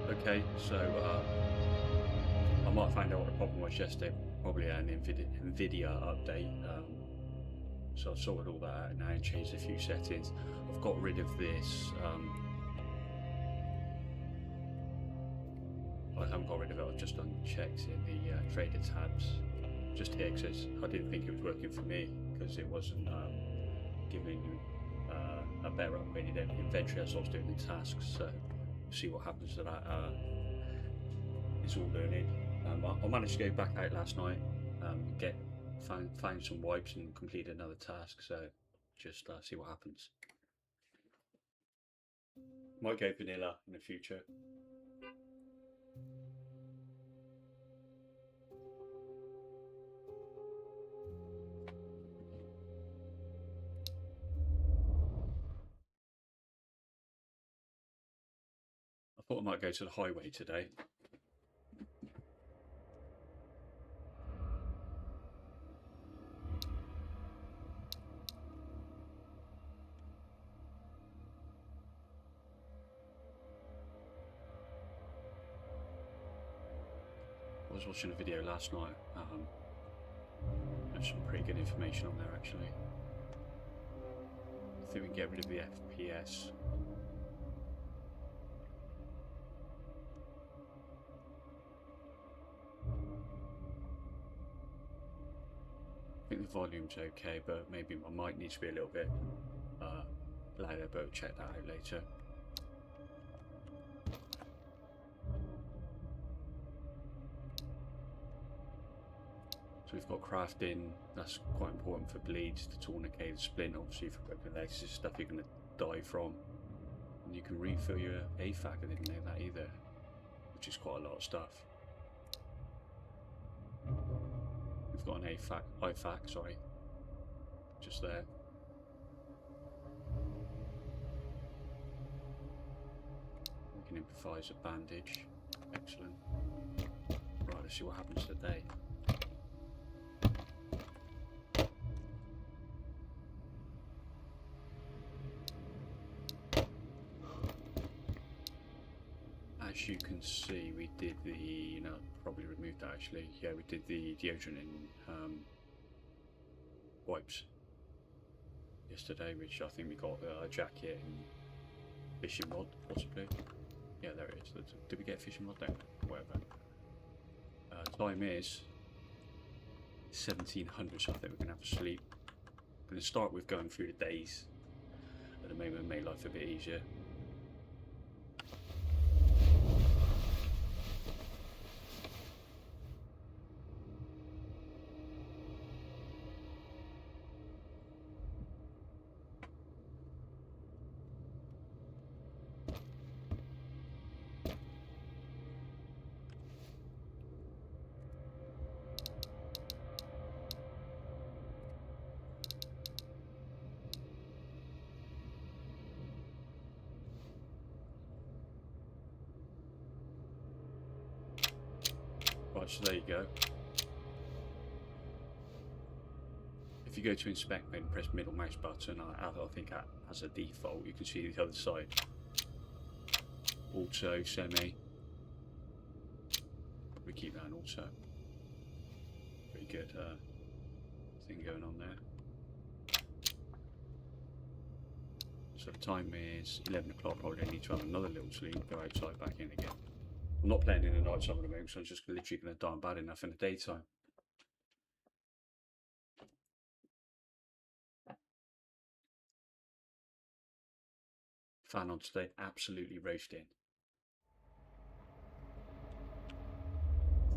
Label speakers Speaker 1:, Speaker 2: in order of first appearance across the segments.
Speaker 1: Okay, so I might find out what the problem was yesterday. Probably an NVIDIA update. So I've sorted all that out now and changed a few settings. I've got rid of this. I haven't got rid of it. I've just unchecked in the trader tabs. Just here because I didn't think it was working for me because it wasn't giving a better upgraded inventory as I was doing the tasks. So see what happens to that. It's all learning. I managed to go back out last night, find some wipes and complete another task. So just see what happens. Might go vanilla in the future. I thought I might go to the highway today. I was watching a video last night. There's some pretty good information on there actually. I think we can get rid of the FPS. I think the volume's okay, but maybe my mic needs to be a little bit louder, but we'll check that out later. So we've got crafting, that's quite important for bleeds, the tourniquet, the splint, obviously for broken legs, this is stuff you're going to die from. And you can refill your AFAC, I didn't know that either, which is quite a lot of stuff. We've got an IFAC, sorry, just there. We can improvise a bandage, excellent. Right, let's see what happens today. As you can see, we did the, probably removed that actually. Yeah, we did the deodorant and wipes yesterday, which I think we got a jacket and fishing rod, possibly. Yeah, there it is. Did we get a fishing rod? Don't know. Whatever. Time is 1700, so I think we're going to have to sleep. I'm going to start with going through the days. At the moment, make life a bit easier. Right, so there you go. If you go to inspect mode and press middle mouse button, I think as a default, you can see the other side. Auto, semi. We keep that in auto. Pretty good thing going on there. So the time is 11 o'clock. Probably need to have another little sleep, go outside, back in again. I'm not playing in the night time at the moment, so I'm just literally going to die bad enough in the daytime. Fan on today, absolutely roasting.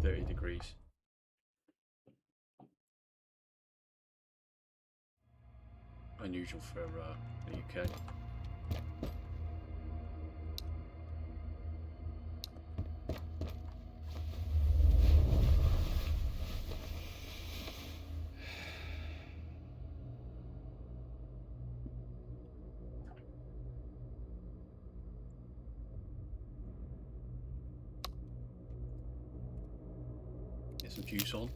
Speaker 1: 30 degrees. Unusual for the UK. Get some juice on.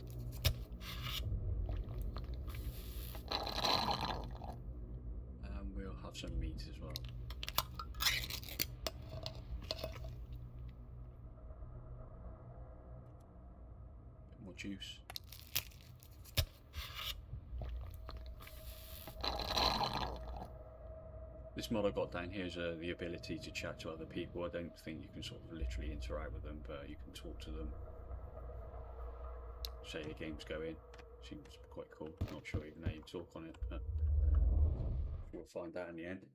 Speaker 1: And we'll have some meat as well. juice. This mod I got down here is the ability to chat to other people. I don't think you can sort of literally interact with them, but you can talk to them. Say the game's going. Seems quite cool. Not sure even how you talk on it, but we'll find out in the end.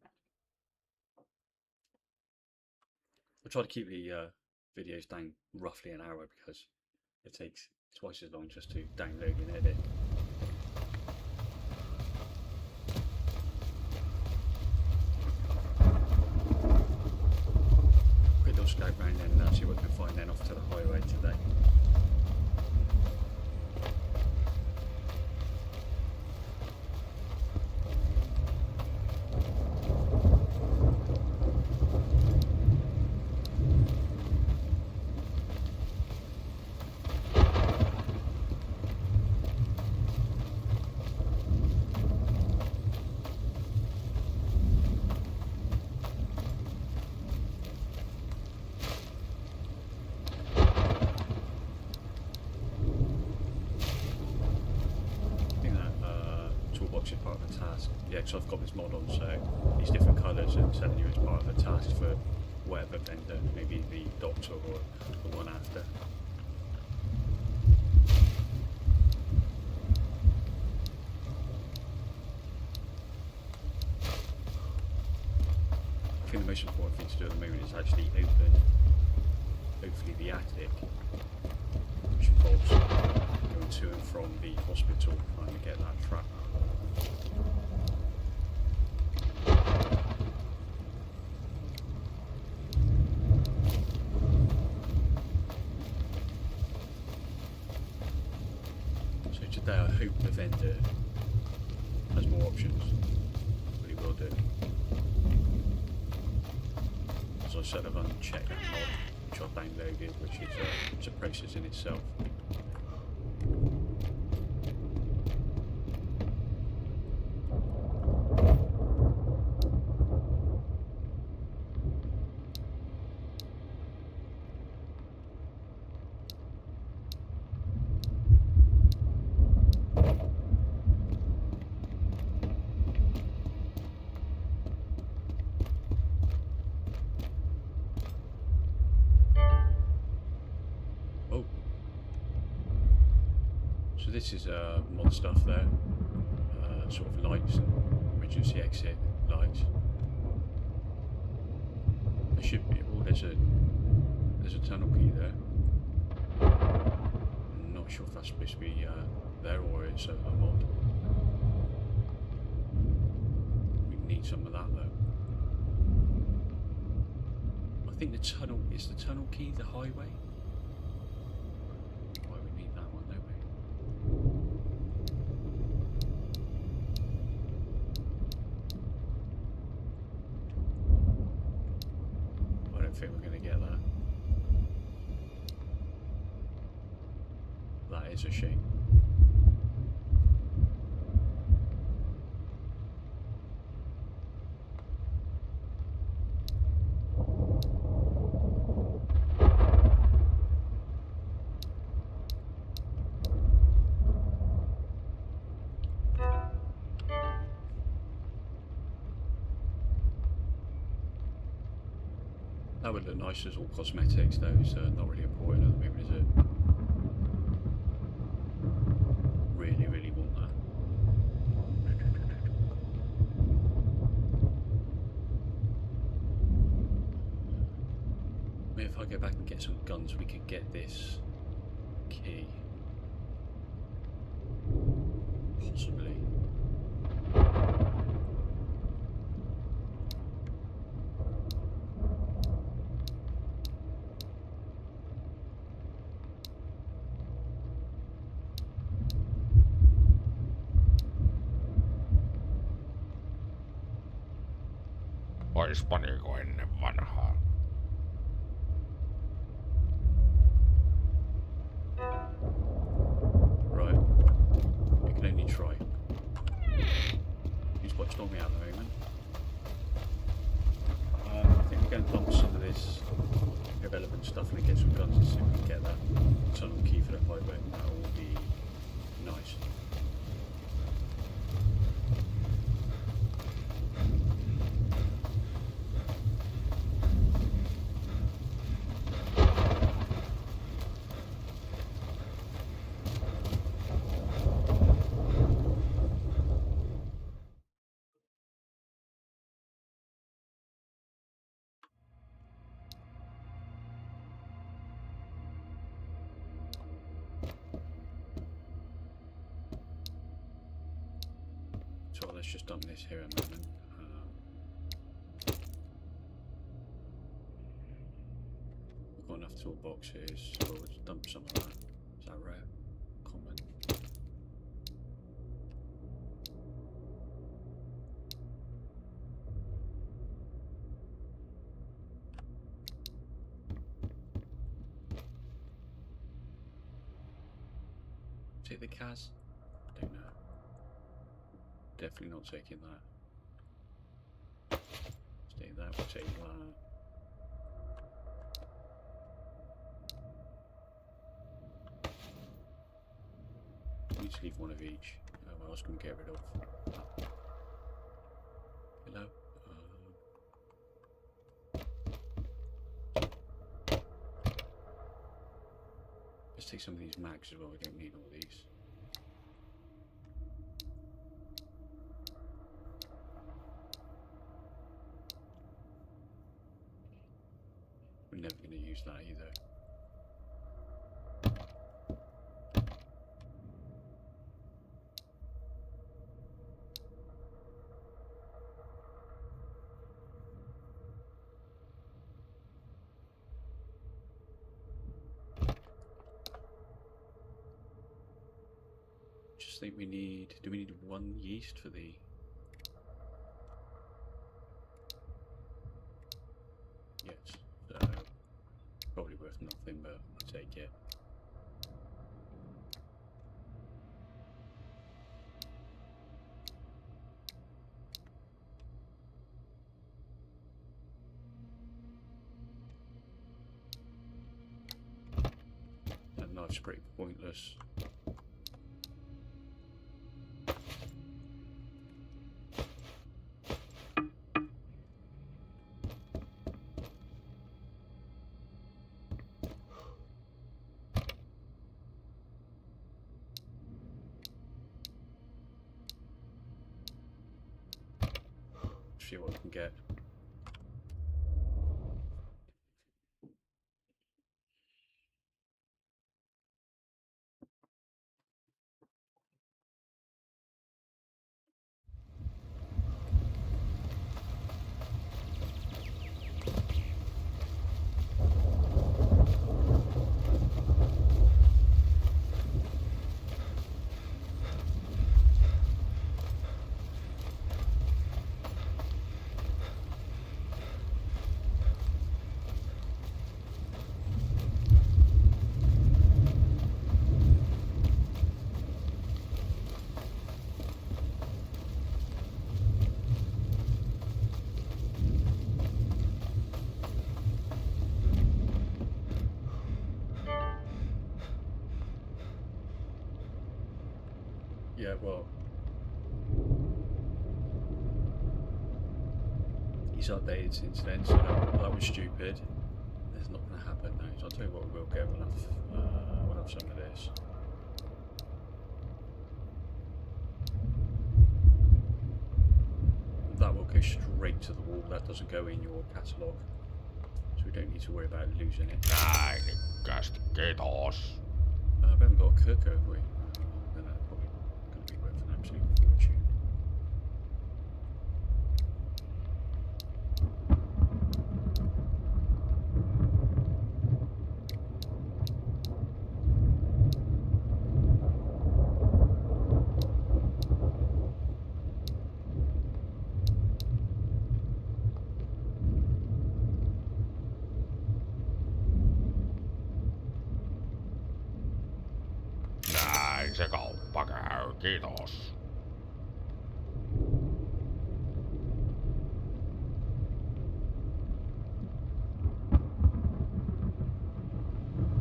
Speaker 1: I'll try to keep the videos down roughly an hour because it takes twice as long just to download and edit. Quick little scout round and see what we can find then off to the highway today. Part of the task. Yeah, because I've got this mod on, so these different colours are telling you it's part of the task for whatever vendor, maybe the doctor or the one after. I think the most important thing to do at the moment is actually open, hopefully, the attic, which involves going to and from the hospital, trying to get that trap. So today I hope the vendor has more options, but he will do. As I said, I've unchecked that mod, which I've downloaded, which is it's a process in itself. So this is mod stuff there, sort of lights and emergency exit lights. There should be, oh there's a tunnel key there. I'm not sure if that's supposed to be there or it's a mod. We need some of that though. I think the tunnel, is the tunnel key the highway? I don't think we're going to get that. That is a shame. That would look nice as all cosmetics though, it's not really important at the moment, is it? Really, really want that. Maybe if I go back and get some guns we could get this key. Possibly.
Speaker 2: Oispaniko ennen vanhaa?
Speaker 1: Right. We can only try. He's quite stormy at the moment. I think we're going to dump some of this irrelevant stuff and get some guns and see if we can get that tunnel key key for the highway. That will be nice. So let's just dump this here a moment. We've got enough toolboxes, so we'll just dump some of that. Is that rare? Common. Take the Kaz? I don't know. Definitely not taking that. Take that, we'll take that. We need to leave one of each. What else can we get rid of? Ah. Hello? Let's take some of these mags as well, we don't need all these. We're never going to use that either. Just think we need, do we need one yeast for the... Yes, so probably worth nothing, but I'll take it. That knife's pretty pointless. See what we can get. Yeah, well, he's updated since then, so that was stupid. It's not going to happen now. So I'll tell you what we will get. We'll have some of this. That will go straight to the wall. That doesn't go in your catalogue, so we don't need to worry about losing it. We haven't got a cook, have we? Then that's probably going to be worth an absolute fortune.
Speaker 2: Se kauppa käy, kiitos.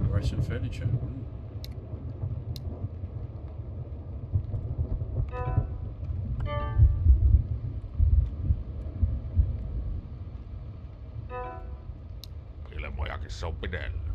Speaker 1: Buy some furniture.
Speaker 2: missä on pidellä.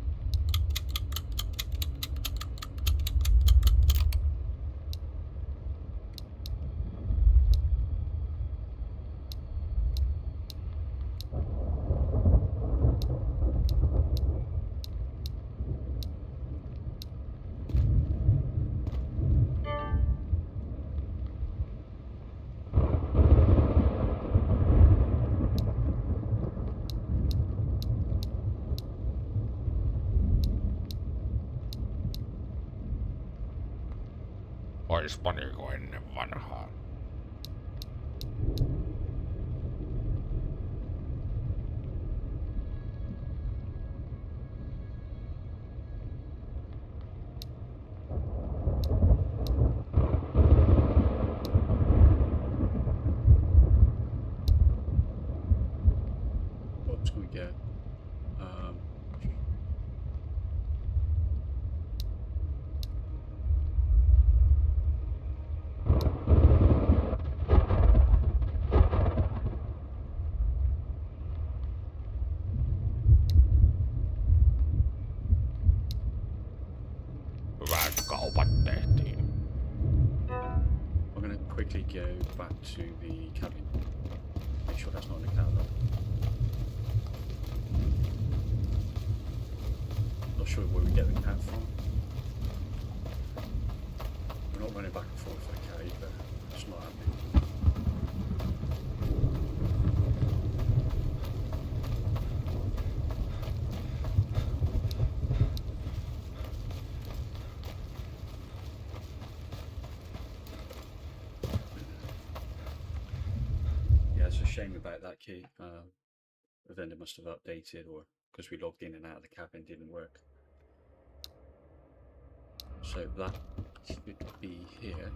Speaker 2: Oispaniko ennen vanhaa?
Speaker 1: What can we get?
Speaker 2: Hyvät kaupat tehtiin.
Speaker 1: I'm going to quickly go back to the cabin. Make sure that's not in the catalog. Not sure where we get the cat from. We're not running back and forth for the cat either. It's not happening. Yeah, it's a shame about that key. The vendor must have updated, or because we logged in and out of the cabin didn't work. So that should be here,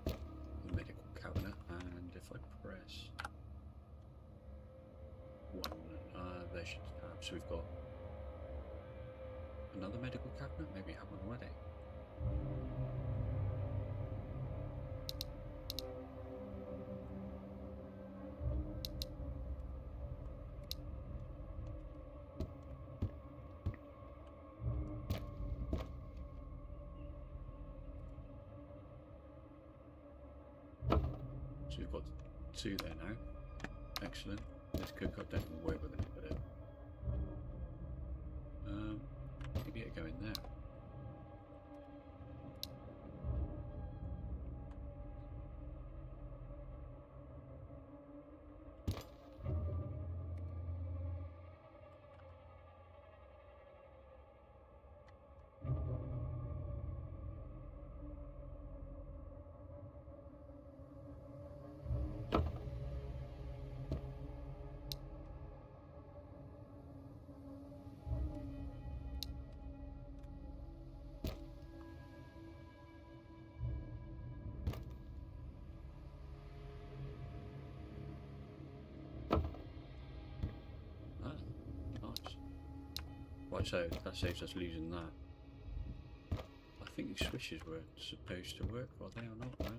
Speaker 1: the medical cabinet, and if I press one, there should have, so we've got another medical cabinet, maybe we have one already. So we've got two there now. Excellent. Let's cook up, don't know where we're going to put it. Maybe it'll go in there. Right, so that saves us losing that. I think the switches were supposed to work, are they or not? No?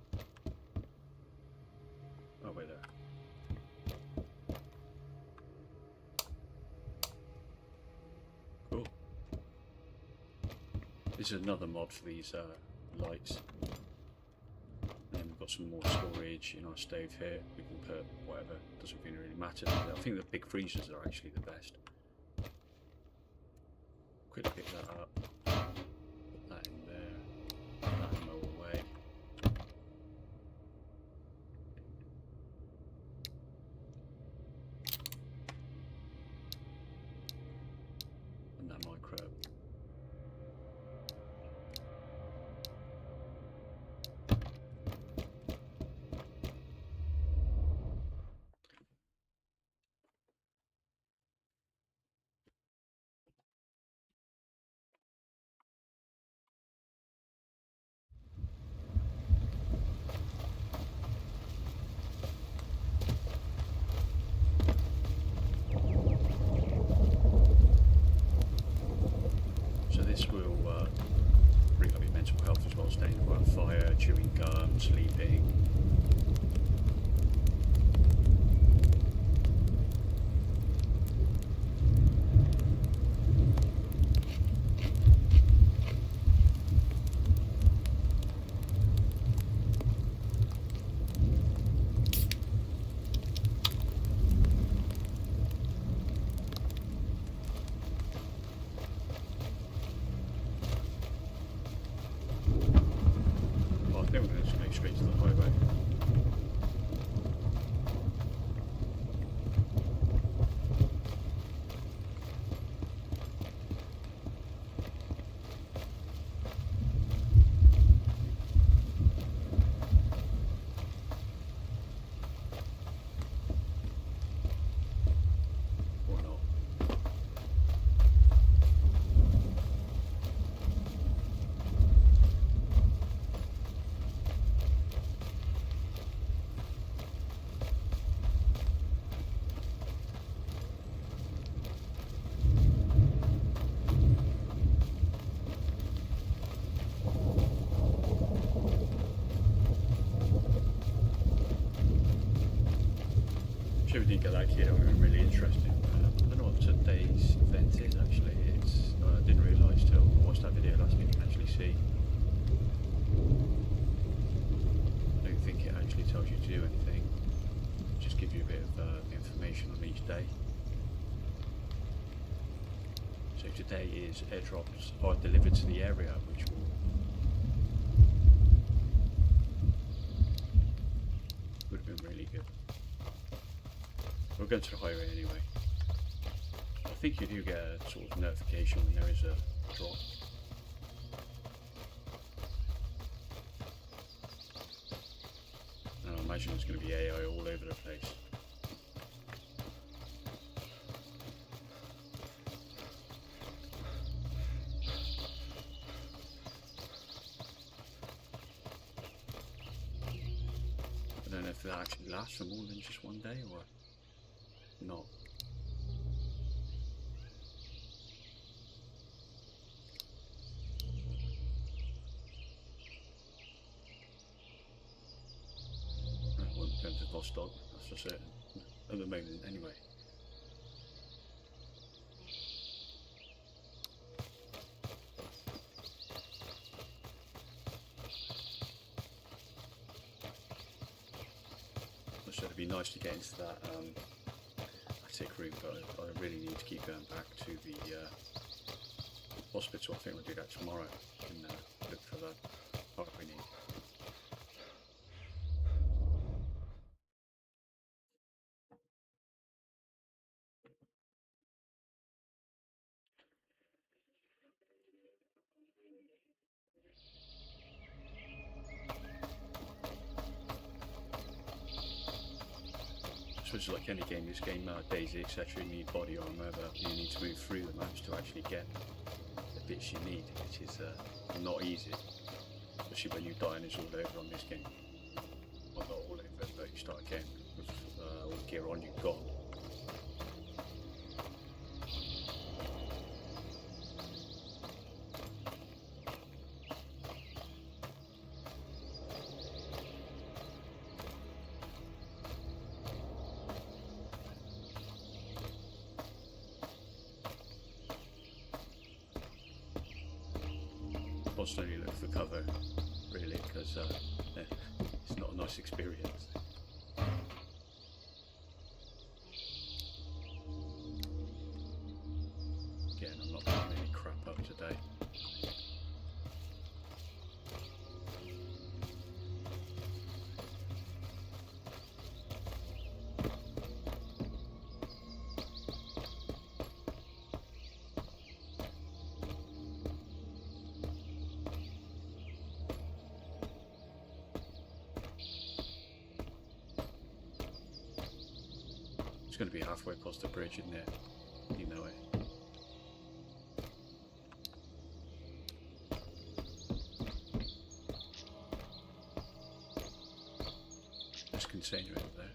Speaker 1: Oh, wait there. Cool. This is another mod for these lights. And then we've got some more storage in our stove here. We can put whatever, doesn't really matter. I think the big freezers are actually the best. Quickly pick that up, put that in there, put that ammo away. And that micro. This will bring up your mental health as well, staying around fire, chewing gum, sleeping. think of that kid would have been really interesting. I don't know what today's event is actually. I didn't realise till I watched that video last week you can actually see. I don't think it actually tells you to do anything. It just gives you a bit of information on each day. So today is airdrops are delivered to the area, which would have been really good. We're going to the highway anyway. I think you do get a sort of notification when there is a drop. And I imagine there's going to be AI all over the place. I don't know if that actually lasts for more than just one day or not. I won't go to Vostok, that's for certain. At the moment, anyway. So it'd be nice to get into that attic room, but I really need to keep going back to the hospital. I think we'll do that tomorrow and look for that part we need. So it's like any game, this game, Daisy, etc., you need body armor, but you need to move through the maps to actually get the bits you need, which is not easy, especially when you die and it's all over on this game. Well, not all over, but you start again with all the gear on you've got. Constantly look for cover, really, because it's not a nice experience. Again, I'm not picking any crap up today. It's going to be halfway across the bridge, isn't it? You know it. There's a container out there.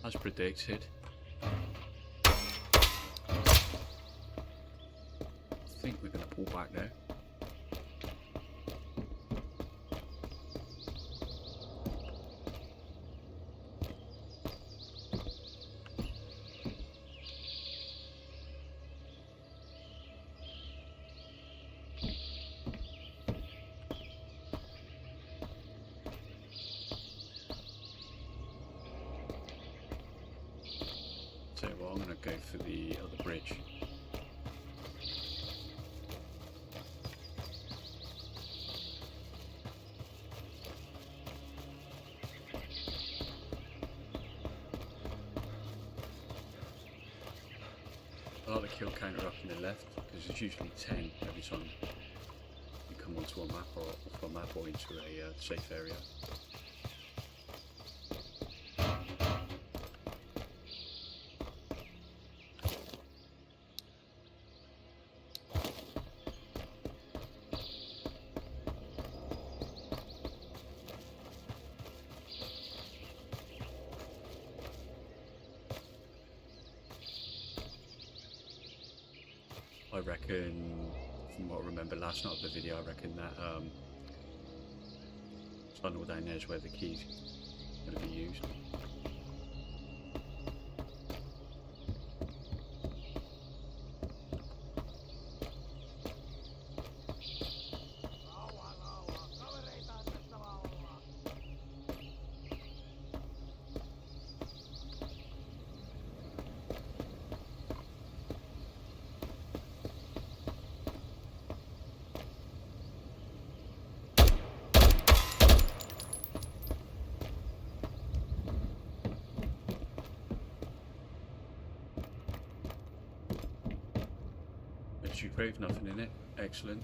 Speaker 1: As predicted. I think we're going to pull back now. So well, I'm going to go for the other bridge. I like the kill counter up in the left because it's usually 10 every time you come onto a map or off a map or into a safe area. I reckon, from what I remember last night of the video, I reckon that tunnel down there is where the key's going to be used. Shoot grave, nothing in it. Excellent.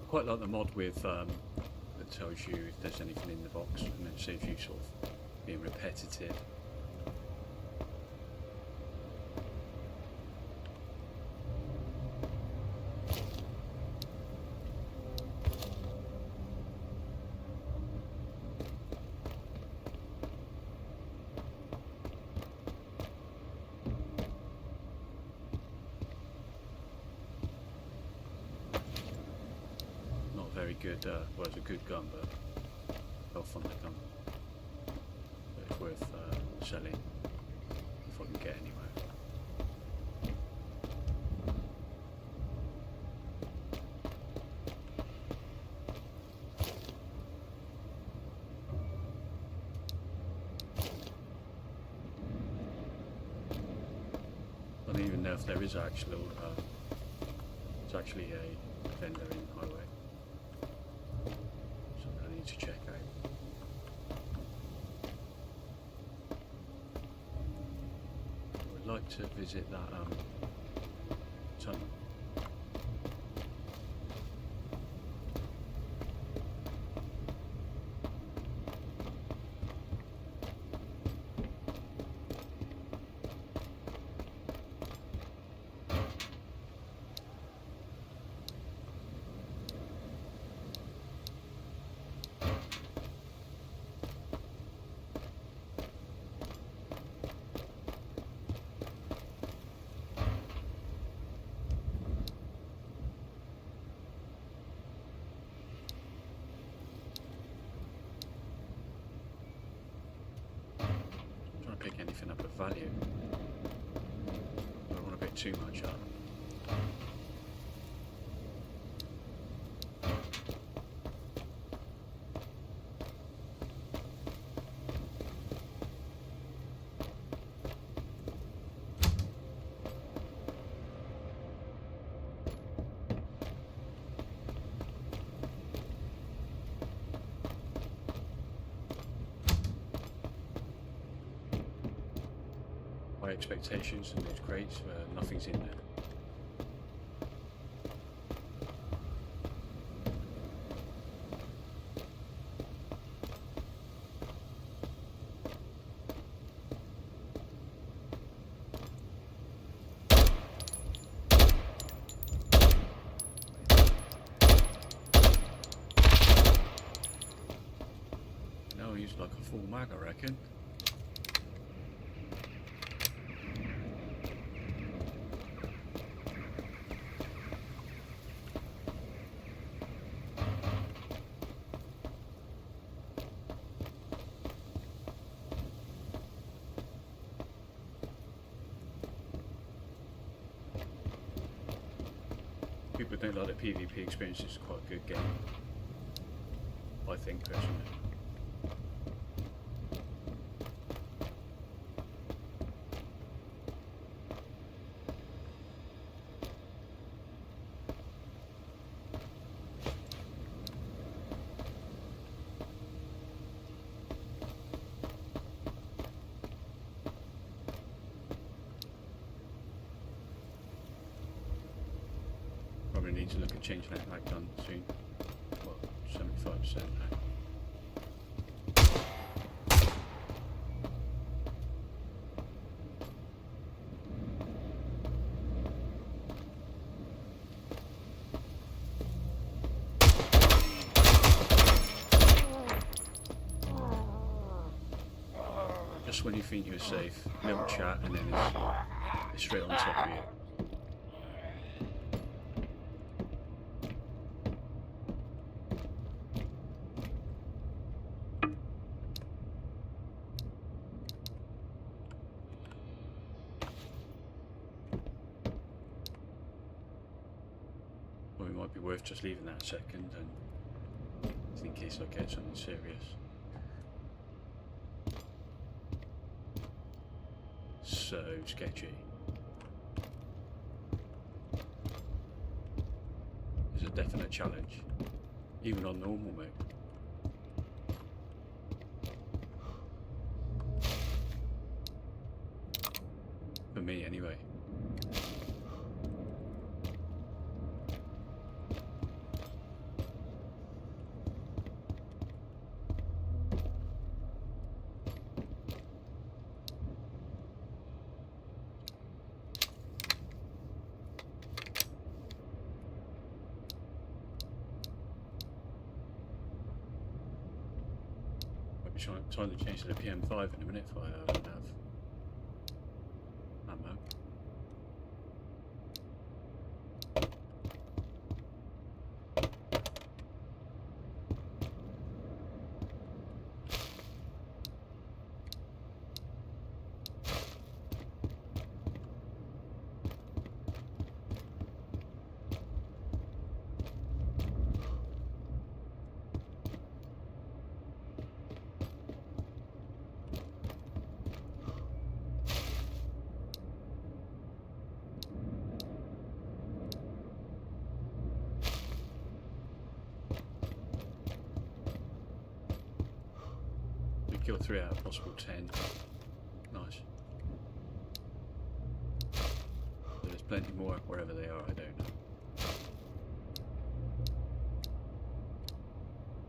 Speaker 1: Quite like the mod with that tells you if there's anything in the box and then saves you sort of being repetitive. Very good, well, it's a good gun, but well fun the gun. But it's worth selling if I can get anywhere. I don't even know if there is actual. It's actually a vendor in Highway. To check out. I would like to visit that tunnel. Pick anything up of value. I don't want to pick too much up. Expectations in those crates where nothing's in there. No, he's like a full mag, I reckon. People don't like the PvP experience, it's quite a good game, I think, personally. Probably need to look at changing that mag gun soon. Well, 75% now. just when you think you're safe, little chat, and then it's straight on top of you. Or it might be worth just leaving that a second, and in case I get something serious. So sketchy. It's a definite challenge, even on normal mode. For me, anyway. Time to change to the PM5 in a minute if I don't have ammo. Kill 3 out of possible 10. Nice. But there's plenty more wherever they are, I don't know.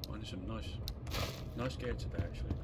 Speaker 1: Finding some nice gear today actually.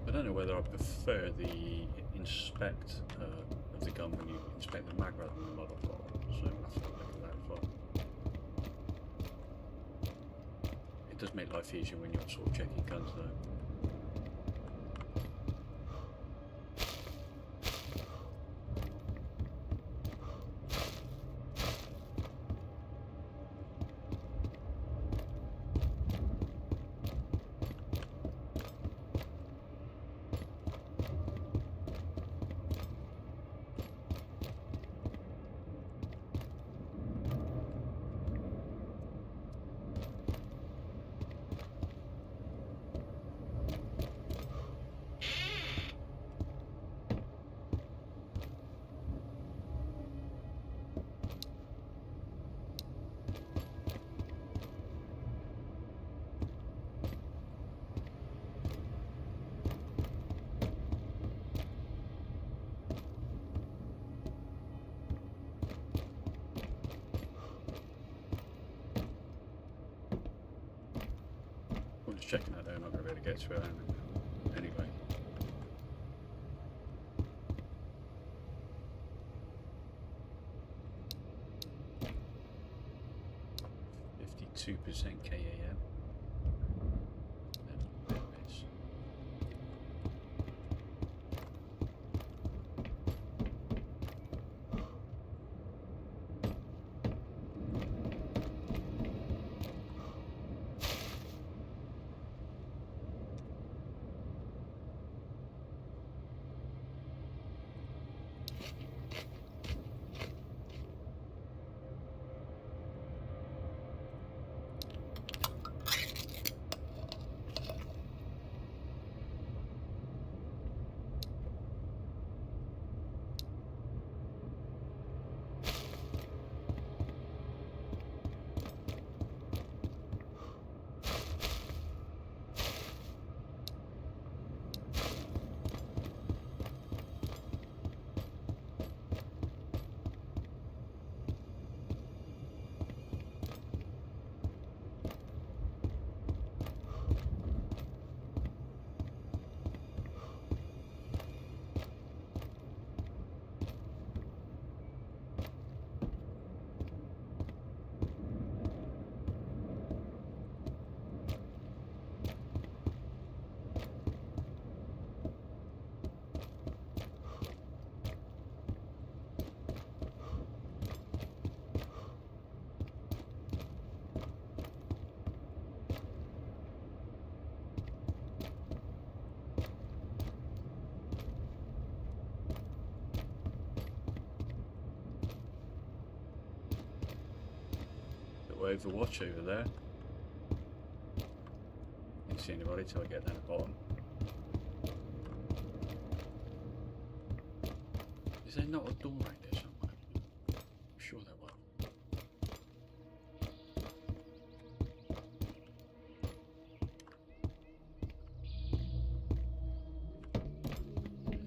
Speaker 1: I don't know whether I prefer the inspect of the gun when you inspect the mag rather than the model file, so I'll have to look at that as well. It does make life easier when you're sort of checking guns though. Just checking that though, I'm not going to be able to get to it anyway. %, KAM. There it is. Overwatch over there. Didn't see anybody till I get down the bottom. Is there not a door right there somewhere? I'm sure there was.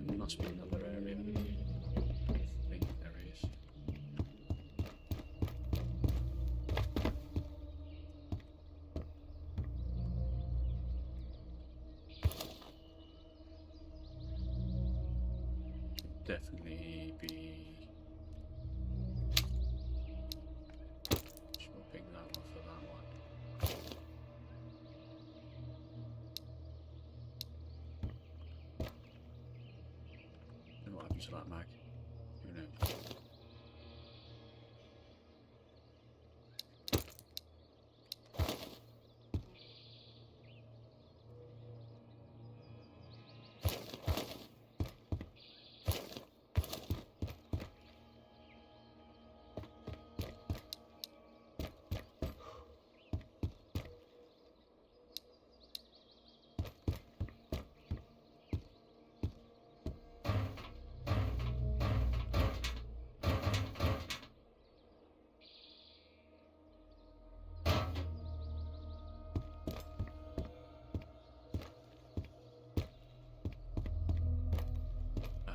Speaker 1: There must be another area. I think there is. Definitely be swapping that one for that one. Don't know what happens to that mag. Who knows?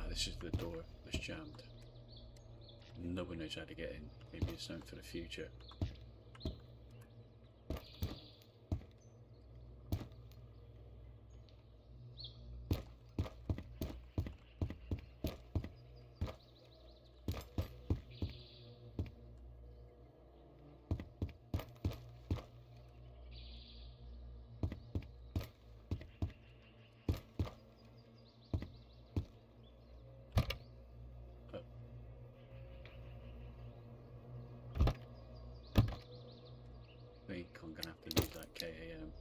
Speaker 1: This is the door that's jammed. No one knows how to get in. Maybe it's something for the future. I think I'm gonna have to use that KAM.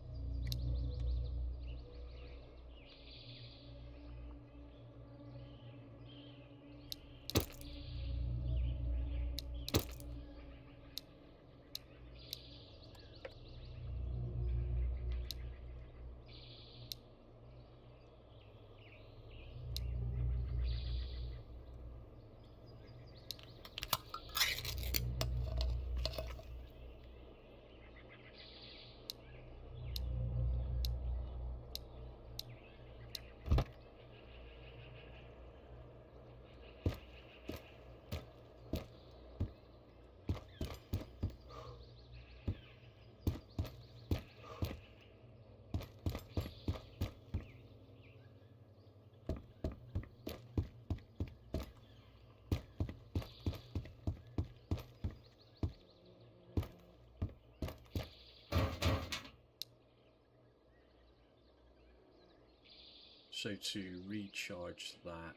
Speaker 1: So to recharge that,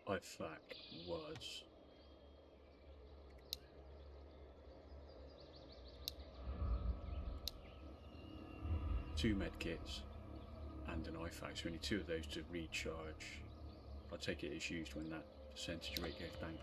Speaker 1: IFAC was two medkits and an IFAC, so we need two of those to recharge. I take it it's used when that percentage rate goes down.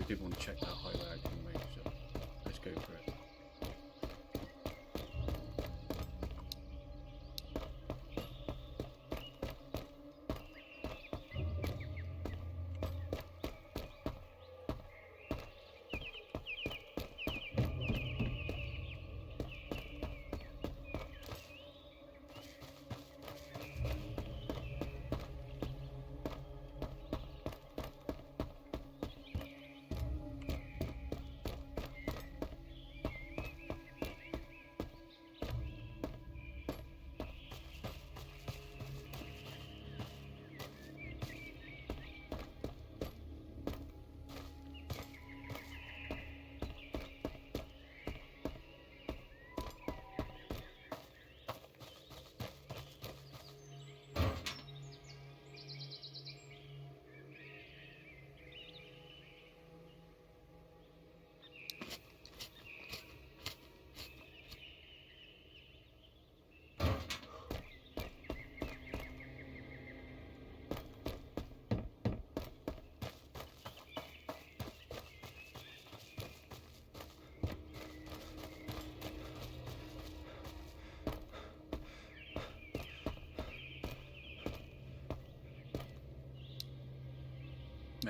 Speaker 1: Did want to check that highway out anyway, so let's go for it.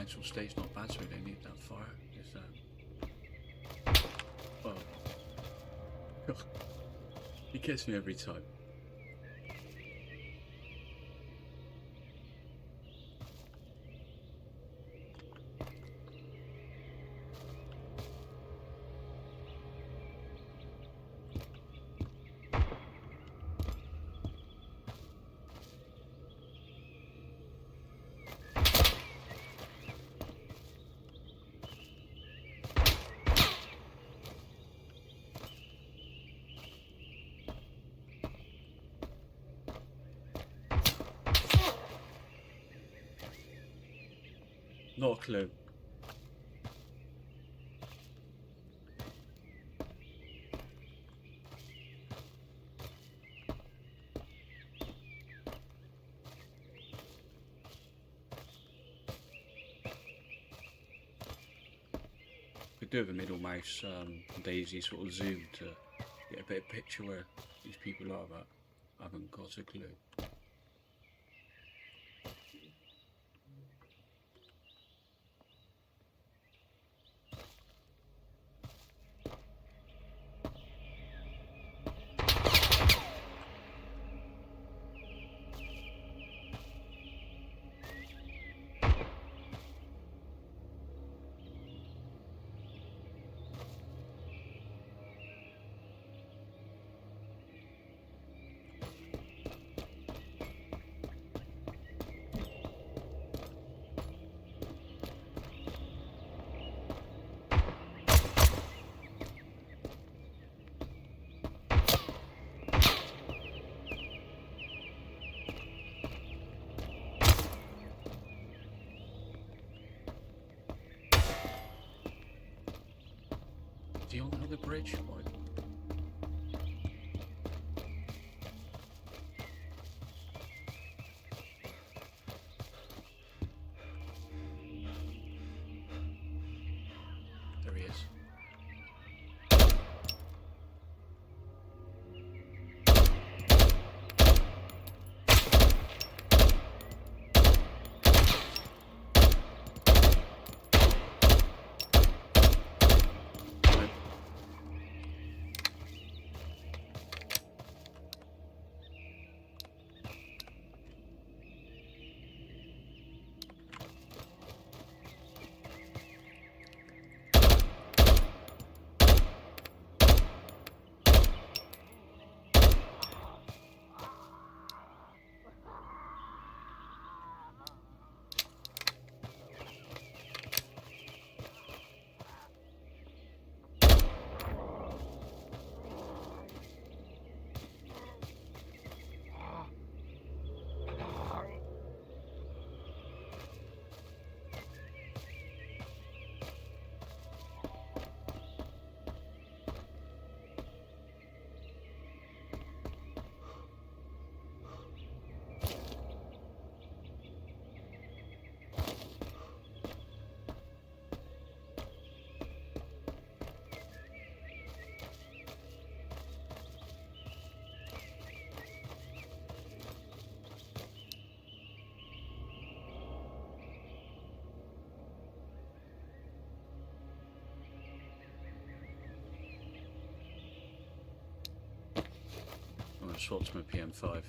Speaker 1: mental state's not bad, so we don't need that fire. Is oh, God. He gets me every time. Not a clue. Could do with a middle mouse daisy sort of zoom to get a bit of picture where these people are, but I haven't got a clue. Is he on another bridge? What? There he is. I'm going to swap to my PM5.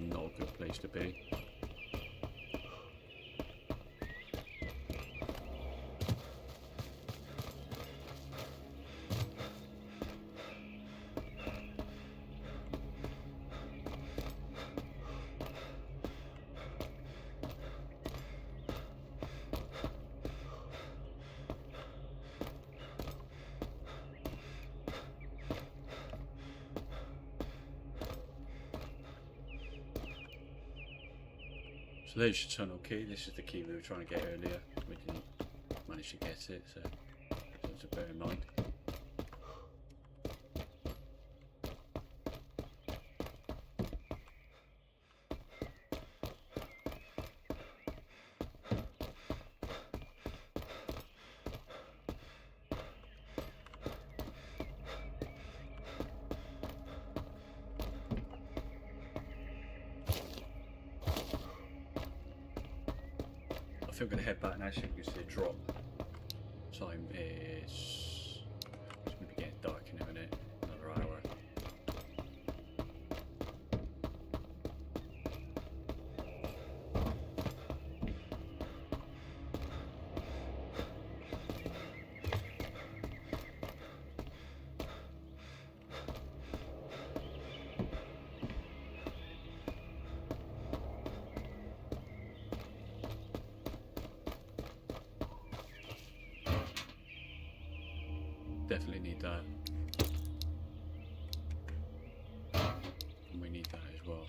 Speaker 1: Not a good place to be. So there's your tunnel key. This is the key we were trying to get earlier. We didn't manage to get it, so something to bear in mind. I think I'm going to head back now so you can see a drop. Time is... It's going to be getting dark in a minute. Another hour. Definitely need that. And we need that as well.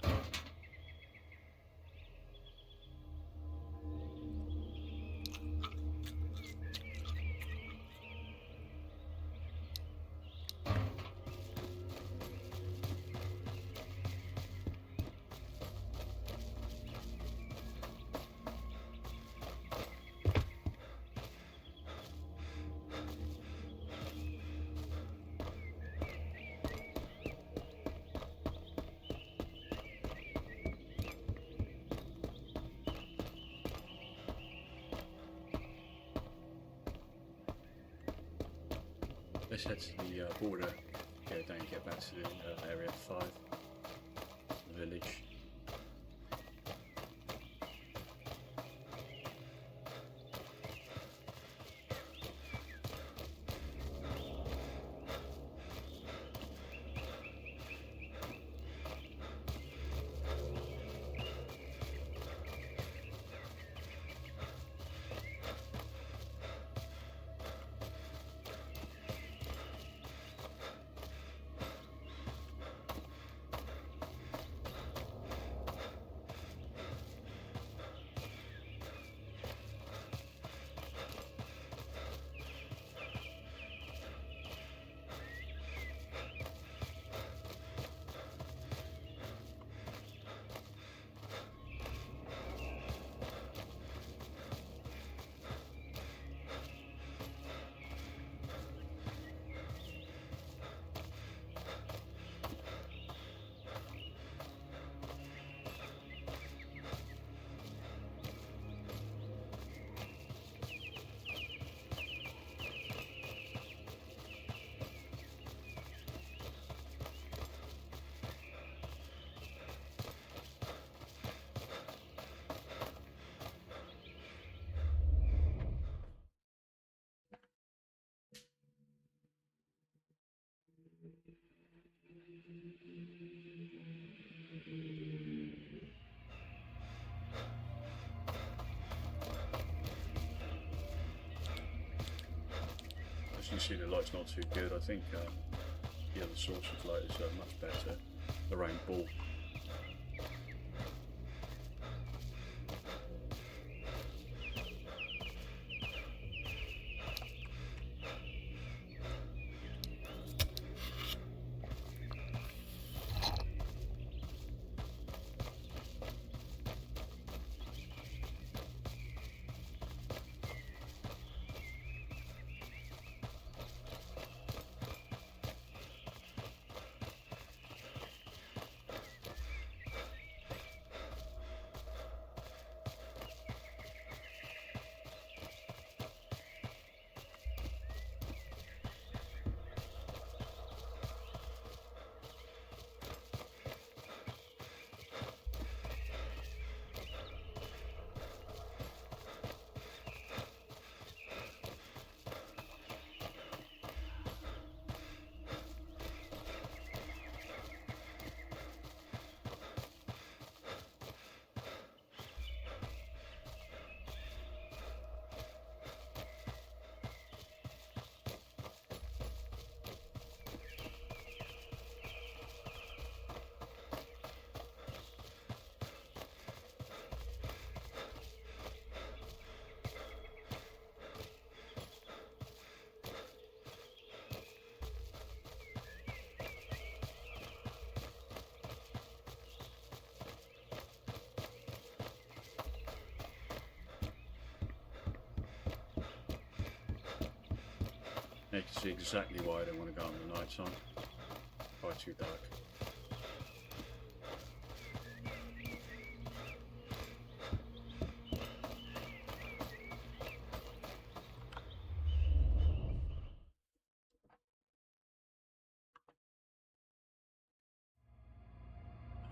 Speaker 1: Let's head to the border, go down and get back to the area 5, the village. As you see, the light's not too good. I think the other source of light is much better. The round ball. You can see exactly why I don't want to go out in the night time. Far too dark.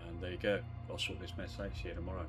Speaker 1: And there you go. I'll sort this mess out. See you tomorrow.